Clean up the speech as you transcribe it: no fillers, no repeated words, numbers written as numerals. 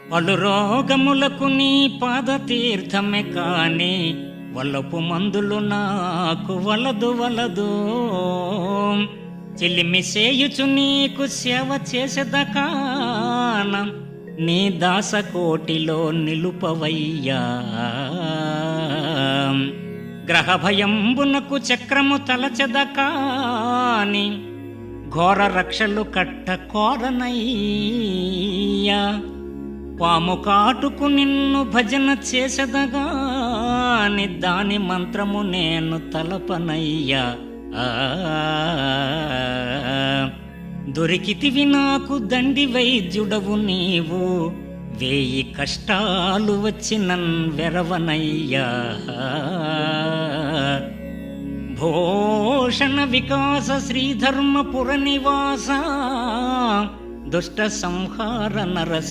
పలు రోగములకు నీ పాదతీర్థమే కాని వలపు మందులు నాకు వలదు చెల్లిమి సేయుచు నీకు సేవ చేసేద కాన నీ దాసకోటిలో నిలుపవయ్యా. గ్రహ భయంబునకు చక్రము తలచెద కాని ఘోర రక్షలు కట్ట కోరనయ్యా. పాము కాటుకు నిన్ను భజన చేసెదగాని దాని మంత్రము నేను తలపనయ్యా. దొరికితివి నాకు దండి వైద్యుడవు నీవు, 1000 కష్టాలు వచ్చి నన్ వెరవనయ్యా. భూషణ వికాస శ్రీధర్మపుర నివాస దుష్ట సంహార నరస